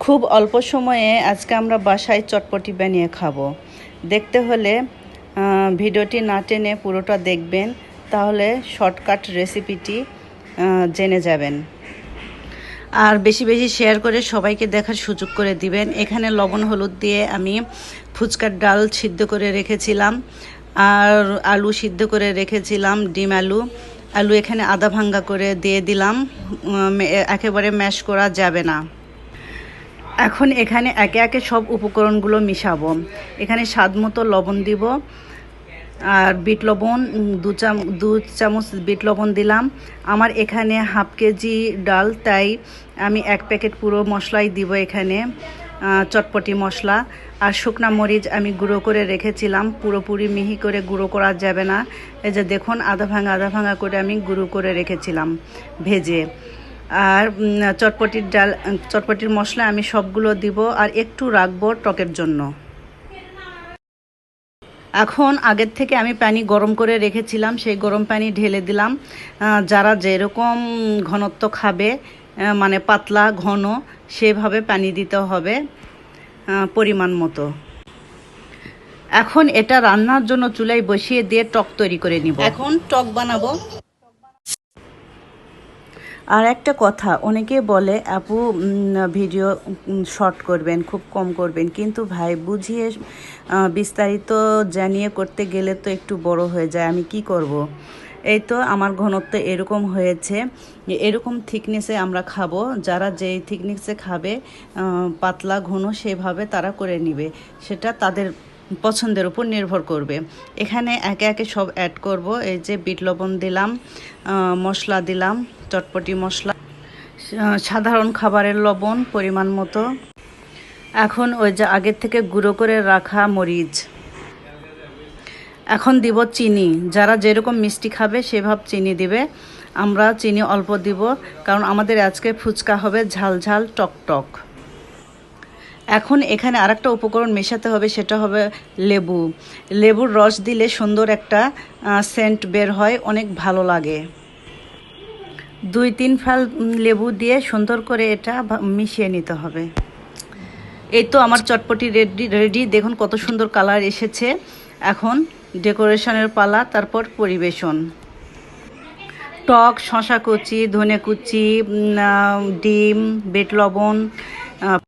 খুব অল্প সময়ে আজকে আমরা বাসায় চটপটি বানিয়ে খাবো। দেখতে হলে ভিডিওটি না টেনে পুরোটা দেখবেন, তাহলে শর্টকাট রেসিপিটি জেনে যাবেন। আর বেশি বেশি শেয়ার করে সবাইকে দেখার সুযোগ করে দিবেন। এখানে লবণ হলুদ দিয়ে আমি ফুচকার ডাল সিদ্ধ করে রেখেছিলাম, আর আলু সিদ্ধ করে রেখেছিলাম, ডিম আলু এখানে আধা ভাঙ্গা করে দিয়ে দিলাম, একেবারে ম্যাশ করা যাবে না। এখন এখানে একে একে সব উপকরণগুলো মিশাবো। এখানে স্বাদ মতো লবণ দিব, আর বিট লবণ দু চামচ বিট লবণ দিলাম। আমার এখানে হাফ কেজি ডাল, তাই আমি 1 প্যাকেট পুরো মশলাই দিব এখানে, চটপটি মশলা। আর শুকনা মরিচ আমি গুঁড়ো করে রেখেছিলাম, পুরোপুরি মিহি করে গুঁড়ো করা যাবে না। এই যে দেখুন, আধা ভাঙা করে আমি গুঁড়ো করে রেখেছিলাম ভেজে। আর চটপটির মশলা আমি সবগুলো দিব, আর একটু রাখবো টকের জন্য। এখন আগের থেকে আমি পানি গরম করে রেখেছিলাম, সেই গরম পানি ঢেলে দিলাম। যারা যেরকম ঘনত্ব খাবে, মানে পাতলা ঘন, সেভাবে পানি দিতে হবে পরিমাণ মতো। এখন এটা রান্নার জন্য চুলায় বসিয়ে দিয়ে টক তৈরি করে নিব। এখন টক বানাবো। আর একটা কথা, অনেকে বলে আপু ভিডিও শর্ট করবেন, খুব কম করবেন, কিন্তু ভাই বুঝিয়ে বিস্তারিত জানিয়ে করতে গেলে তো একটু বড় হয়ে যায়। আমি কি করব। এই তো আমার ঘনত্ব এরকম হয়েছে। এরকম থিকনেসে আমরা খাবো। যারা যেই থিকনেসে খাবে, পাতলা ঘন, সেভাবে তারা করে নিবে। সেটা তাদের পছন্দের উপর নির্ভর করবে। এখানে একে একে সব অ্যাড করব। এই যে বিট লবণ দিলাম, মশলা দিলাম, চটপটি মশলা, সাধারণ খাবারের লবণ পরিমাণ মতো। এখন ওই যে আগের থেকে গুঁড়ো করে রাখা মরিচ। এখন দিব চিনি। যারা যেরকম মিষ্টি খাবে সেভাবে চিনি দিবে। আমরা চিনি অল্প দিব, কারণ আমাদের আজকে ফুচকা হবে ঝাল ঝাল টক টক। এখন এখানে আরেকটা উপকরণ মেশাতে হবে, সেটা হবে লেবুর রস দিলে সুন্দর একটা সেন্ট বের হয়, অনেক ভালো লাগে। 2-3 ফাল লেবু দিয়ে সুন্দর করে এটা মিশিয়ে নিতে হবে। এই তো আমার চটপটি রেডি। দেখুন কত সুন্দর কালার এসেছে। এখন ডেকোরেশনের পালা, তারপর পরিবেশন। টক, শসা কুচি, ধনে কুচি, ডিম, বিট লবণ,